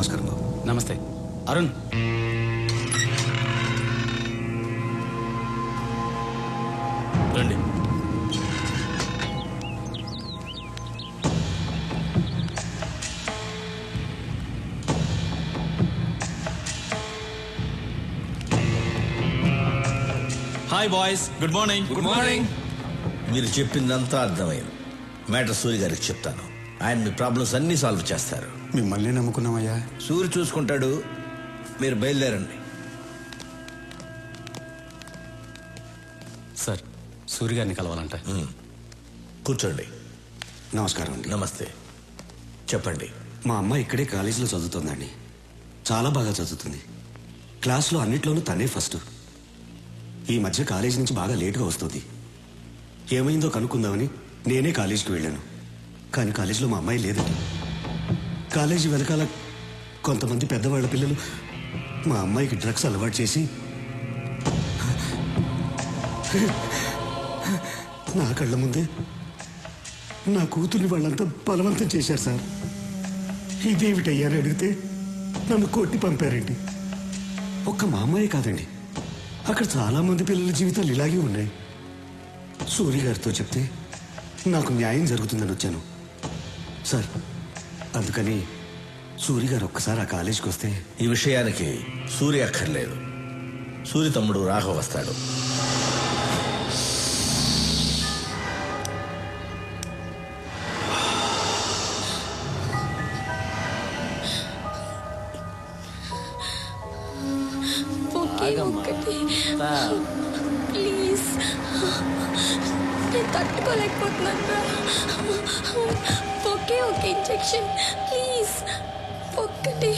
నమస్కారం బాబు. నమస్తే అరుణ్. రండి. Hi boys, good morning. Good morning. మీరు చెప్పిందంతా అర్థమైంది. మ్యాటర్ సూర్య గారికి చెప్తాను. ఆయన మీ ప్రాబ్లమ్స్ అన్నీ సాల్వ్ చేస్తారు. మిమ్మల్ని నమ్ముకున్నామయ్యా. సూర్య చూసుకుంటాడు. మీరు బయలుదేరండి. సార్, సూర్య గారిని కలవాలంట. కూర్చోండి. నమస్కారం అండి. నమస్తే. చెప్పండి. మా అమ్మ ఇక్కడే కాలేజీలో చదువుతుందండి. చాలా బాగా చదువుతుంది. క్లాస్లో అన్నిట్లోనూ తనే ఫస్ట్. ఈ మధ్య కాలేజీ నుంచి బాగా లేటుగా వస్తుంది. ఏమైందో కనుక్కుందామని నేనే కాలేజీకి వెళ్ళాను. కానీ కాలేజీలో మా అమ్మాయి లేదండి. కాలేజీ వెనకాల కొంతమంది పెద్దవాళ్ళ పిల్లలు మా అమ్మాయికి డ్రగ్స్ అలవాటు చేసి నా కళ్ళ ముందే నా కూతుర్ని వాళ్ళంతా బలవంతం చేశారు సార్. ఇదేమిటయ్యా అని అడిగితే నన్ను కొట్టి పంపారండి. ఒక్క మా అమ్మాయి కాదండి, అక్కడ చాలా మంది పిల్లల జీవితాలు ఇలాగే ఉన్నాయి. సూర్య గారితో చెప్తే నాకు న్యాయం జరుగుతుందని వచ్చాను సార్. అందుకని సూర్య గారు ఒక్కసారి ఆ కాలేజీకి వస్తే. ఈ విషయానికి సూర్య అక్కర్లేదు. సూర్య తమ్ముడు రాఘవ వస్తాడు. ప్లీజ్, నేను తట్టుకోలేకపోతున్నాను. ఒకే ఒక ఇంజెక్షన్ ప్లీజ్, ఒక్కటి.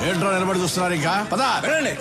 ఏంట్రా నిలబడి చూస్తున్నారు? ఇంకా పదా వెళ్ళండి.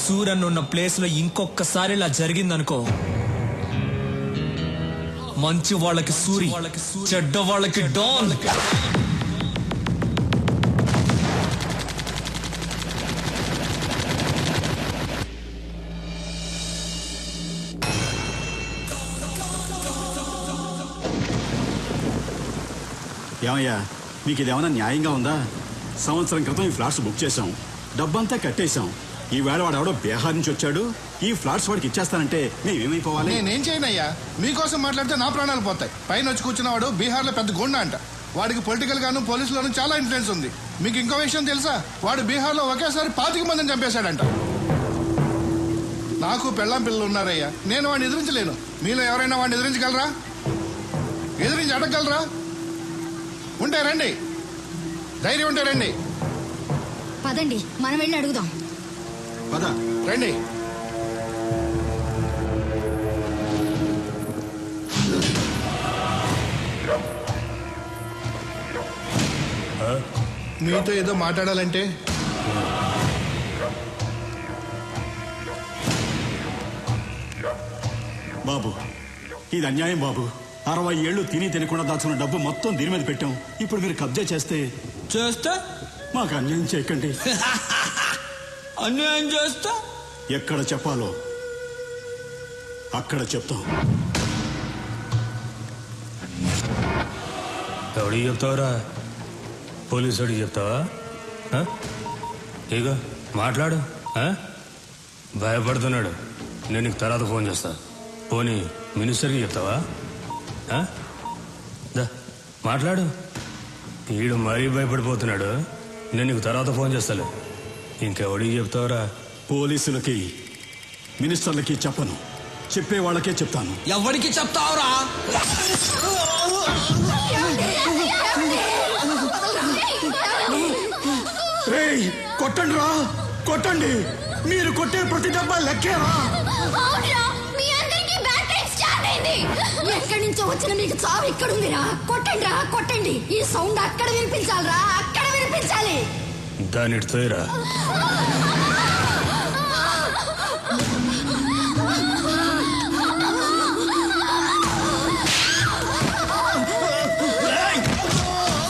సూరన్ ఉన్న ప్లేస్ లో ఇంకొకసారి ఇలా జరిగిందనుకో, మంచి వాళ్ళకి సూరి, చెడ్డ వాళ్ళకి డాన్. ఏమయ్యా, మీకు ఇదేమన్నా న్యాయంగా ఉందా? సంవత్సరం క్రితం ఈ ఫ్లాట్స్ బుక్ చేశాం, డబ్బంతా కట్టేశాం. ఈ వేళ వాడు ఎవడో బీహార్ నుంచి వచ్చాడు, ఈ ఫ్లాట్స్ వాడికి ఇచ్చేస్తానంటే మేమేమైపోవాలి? నేనేం చేయనయ్యా, మీకోసం మాట్లాడితే నా ప్రాణాలు పోతాయి. పైన వచ్చి కూర్చున్నవాడు బీహార్ లో పెద్ద గుండా అంట. వాడికి పొలిటికల్ గాను పోలీసులోను చాలా ఇన్ఫ్లుయెన్స్ ఉంది. మీకు ఇంకో విషయం తెలుసా? వాడు బీహార్ లో ఒకేసారి 25 మందిని చంపేశాడంట. నాకు పెళ్ళాం పిల్లలు ఉన్నారయ్యా, నేను వాడిని ఎదిరించలేను. మీలో ఎవరైనా వాడిని ఎదిరించగలరా? ఎదిరించి అడగగలరా? ఉంటే రండి, ధైర్యం ఉంటే రండి. పదండి, మనం వెళ్ళి అడుగుదాం. పద రండి. మీతో ఏదో మాట్లాడాలంటే. బాబు, ఇది అన్యాయం బాబు. 60 ఏళ్లు తిని తినకుండా దాచుకున్న డబ్బు మొత్తం దీని మీద పెట్టాం. ఇప్పుడు మీరు కబ్జా చేస్తే మాకు అన్యాయం చేయకండి. అన్యాయం చేస్తా ఎక్కడ చెప్పాలో అక్కడ చెప్తాం. ఎవడికి చెప్తావురా? పోలీసుడికి చెప్తావా? ఆ? ఇక మాట్లాడు. ఆ? భయపడుతున్నాడు. నేను నీకు తర్వాత ఫోన్ చేస్తా. పోనీ మినిస్టర్కి చెప్తావా? ఆ? దా మాట్లాడు. ఈడు మరీ భయపడిపోతున్నాడు. నేను నీకు తర్వాత ఫోన్ చేస్తాలే. ఇంకెవడికి చెప్తావురా? పోలీసులకి మినిస్టర్లకి చెప్పను, చెప్పే వాళ్ళకే చెప్తాను. ఎవరికి చెప్తావురా? రేయ్ కొట్టండి రా, కొట్టండి. మీరు కొట్టే ప్రతి డబ్బా లెక్కేరా. ఎక్కడి నుంచో వచ్చిన మీకు చావు ఇక్కడ ఉందిరా. కొట్టండి రా, కొట్టండి. ఈ సౌండ్ అక్కడ వినిపించాలిరా, అక్కడ వినిపించాలి. దాని తోయరా.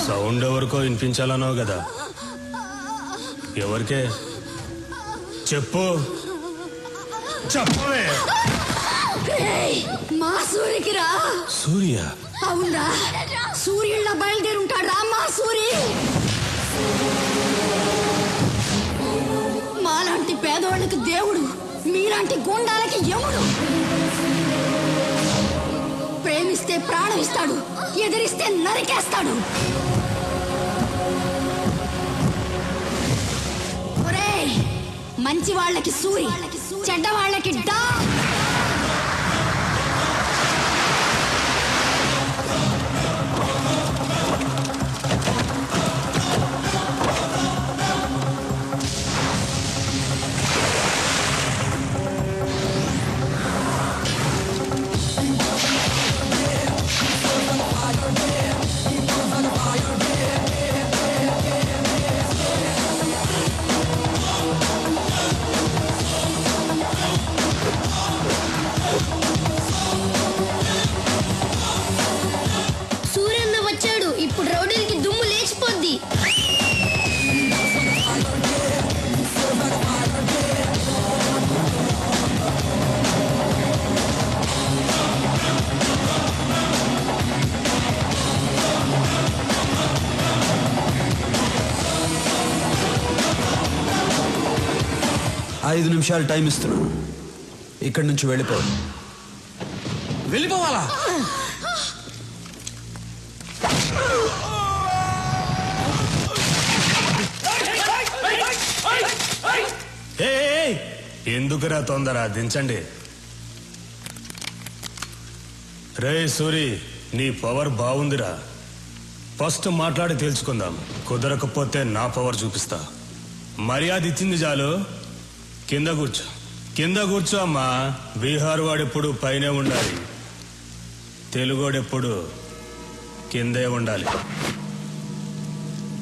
సౌండ్ ఎవరికో వినిపించాలన్నావు కదా, ఎవరికే చెప్పు. చెప్పవే. ఏయ్, మా సూర్యకి రా. సూర్య? అవునరా, సూర్యుళ్ళ బయలుదేరుంటాడు రా మా సూరి. మాలాంటి పేదవాళ్ళకి దేవుడు, మీలాంటి గుండాలకి యముడు. ప్రేమిస్తే ప్రాణం ఇస్తాడు, ఎదిరిస్తే నరికేస్తాడు. ఒరేయ్, మంచి వాళ్ళకి సూరి, చెడ్డ వాళ్ళకి డా. సూర్యన్న వచ్చాడు. ఇప్పుడు రౌడీలకి దుమ్ము లేచిపోద్ది. ఐదు నిమిషాలు టైం ఇస్తున్నాను. ఇక్కడి నుంచి వెళ్ళిపో. వెళ్ళిపోవాలా? ఎందుకురా తొందర? దించండి. రే సూరి, నీ పవర్ బాగుందిరా. ఫస్ట్ మాట్లాడి తెలుసుకుందాం. కుదరకపోతే నా పవర్ చూపిస్తా. మర్యాద ఇచ్చింది చాలు. కింద కూర్చో, కింద కూర్చో అమ్మా. బీహార్ వాడెప్పుడు పైనే ఉండాలి, తెలుగోడెప్పుడు కిందే ఉండాలి.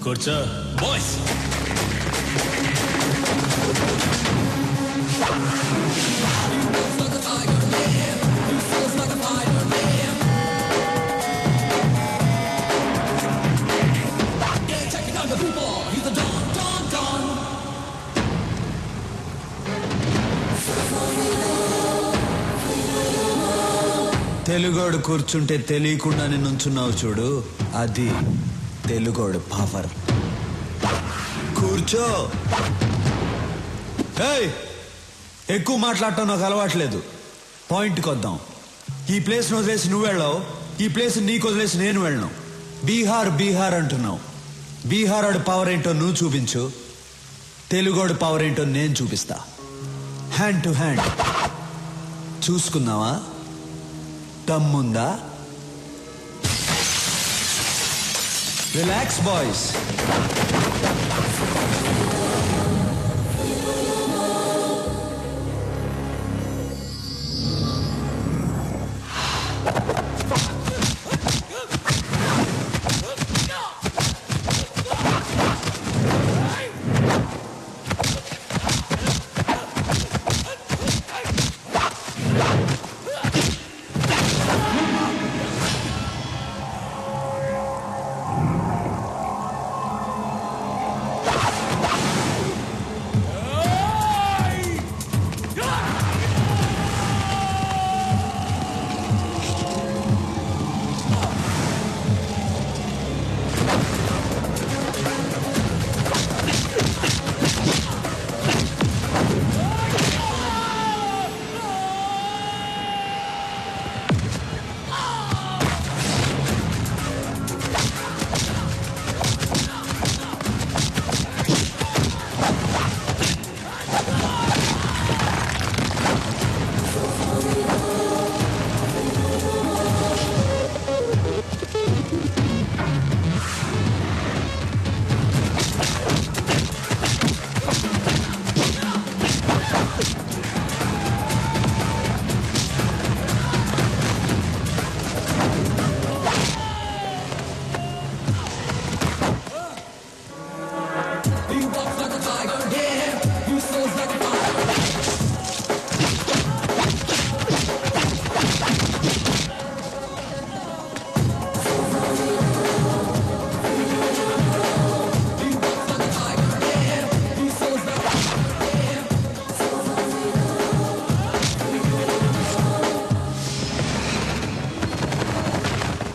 కూర్చో. బాయ్స్, తెలుగోడు కూర్చుంటే తెలియకుండానే నుంచున్నావు చూడు, అది తెలుగోడు పవర్. కూర్చో. ఏయ్, ఎక్కువ మాట్లాడటం నాకు అలవాట్లేదు. పాయింట్కి వద్దాం. ఈ ప్లేస్ను వదిలేసి నువ్వు వెళ్ళావు, ఈ ప్లేస్ నీకు వదిలేసి నేను వెళ్ళను. బీహార్ బీహార్ అంటున్నావు. బీహార్ వాడి పవర్ ఏంటో నువ్వు చూపించు, తెలుగోడు పవర్ ఏంటో నేను చూపిస్తా. హ్యాండ్ టు హ్యాండ్ చూసుకుందామా? దమ్ముందా? Relax boys.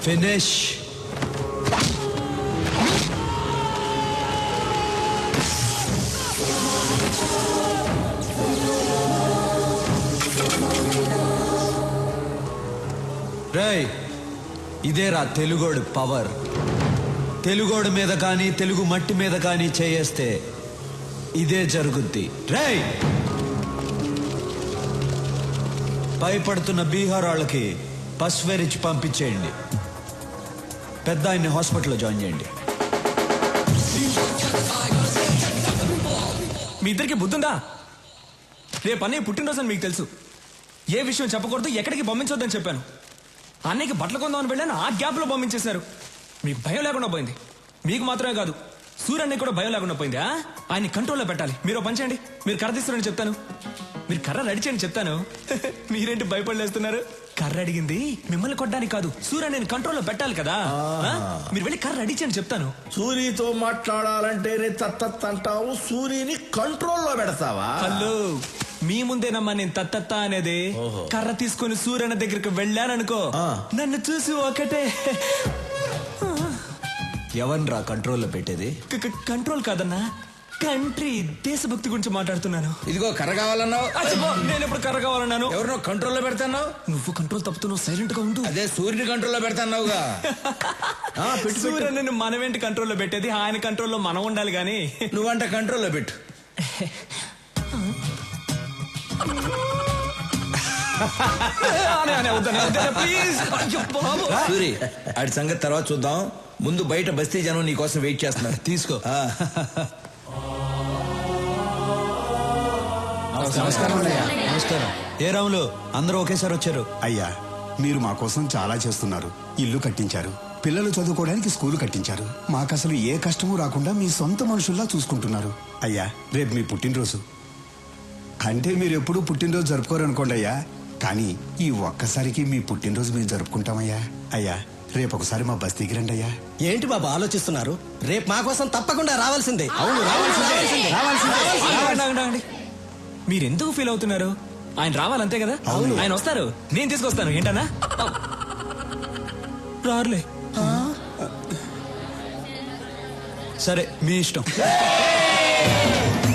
ఫినిష్. రేయ్, ఇదేరా తెలుగోడు పవర్. తెలుగోడు మీద కానీ తెలుగు మట్టి మీద కానీ చేయేస్తే ఇదే జరుగుద్ది. రేయ్, భయపడుతున్న బీహార్ వాళ్ళకి పసువేరిచ్చి పంపించేయండి. పెద్ద ఆయన్ని హాస్పిటల్లో జాయిన్ చేయండి. మీ ఇద్దరికి బుద్ధుందా? రేపు అన్నయ్య పుట్టినరోజు అని మీకు తెలుసు. ఏ విషయం చెప్పకూడదు, ఎక్కడికి పంపించొద్దని చెప్పాను. అన్నయ్యకి బట్టలు కొందామని వెళ్ళాను, ఆ గ్యాప్ లో పంపించేశారు. మీకు భయం లేకుండా పోయింది. మీకు మాత్రమే కాదు, సూర్యన్నయ్య కూడా భయం లేకుండా పోయింది. ఆయన్ని కంట్రోల్లో పెట్టాలి. మీరు పని చేయండి, మీరు కర్ర తీస్తారని చెప్తాను. మీరు కర్ర రెడీ చేయండి చెప్తాను. మీరేంటి భయపడలేస్తున్నారు? కర్ర అడిగింది మిమ్మల్ని కొట్టడానికి కాదు, సూర్యన్నయ్యని కంట్రోల్లో పెట్టాలి కదా. మీరు వెళ్ళి కర్ర రెడీ చేయండి చెప్తాను. సూరితో మాట్లాడాలంటేనే తత్తత్ అంటావు, సూరిని కంట్రోల్లో పెడతావా? హలో, మీ ముందేనమ్మా నేను తత్తత్త అనేది. కర్ర తీసుకొని సూర్యన్న దగ్గరికి వెళ్ళాననుకో, నన్ను చూసి ఒకటే. ఎవరిరా కంట్రోల్లో పెట్టేది? కంట్రోల్ కాదన్నా, కంట్రీ దేశభక్తి గురించి మాట్లాడుతున్నాను. ఇదిగో కర్ర కావాలన్నావు. నేను ఎప్పుడు కర్ర కావాలన్నాను? ఎవరినో కంట్రోల్లో పెడతాన్నావు. నువ్వు కంట్రోల్ తప్పుతున్నావు, సైలెంట్ గా ఉండు. అదే సూర్యుని కంట్రోల్లో పెడతాన్నావుగా. సూర్యన్ని మనమేంటి కంట్రోల్లో పెట్టేది, ఆయన కంట్రోల్లో మనం ఉండాలి గాని. నువ్వంట కంట్రోల్లో పెట్టు. సూరి, ఆడి సంగతి తర్వాత చూద్దాం. ముందు బయట బస్తీ జనం నీ కోసం వెయిట్ చేస్తున్నారు. తీసుకో. నమస్కారం. ఏ రాములు, అందరూ ఒకేసారి వచ్చారు? అయ్యా, మీరు మా కోసం చాలా చేస్తున్నారు. ఇల్లు కట్టించారు, పిల్లలు చదువుకోవడానికి స్కూలు కట్టించారు. మాకు అసలు ఏ కష్టమూ రాకుండా మీ సొంత మనుషుల్లా చూసుకుంటున్నారు. అయ్యా, రేపు మీ పుట్టినరోజు. అంటే మీరు ఎప్పుడూ పుట్టినరోజు జరుపుకోరనుకోండి అయ్యా, కానీ ఈ ఒక్కసారికి మీ పుట్టినరోజు మేము జరుపుకుంటామయ్యా. అయ్యా, రేపు ఒకసారి మా బస్తీకి రండి అయ్యా. ఏంటి బాబా ఆలోచిస్తున్నారు? రేపు మా కోసం తప్పకుండా రావాల్సిందే. అవును, రావాల్సిందే. మీరు ఎందుకు ఫీల్ అవుతున్నారు? ఆయన రావాలంతే కదా. ఆయన వస్తారు, నేను తీసుకొస్తాను. ఏంటన్నా రారులే. సరే, మీ ఇష్టం.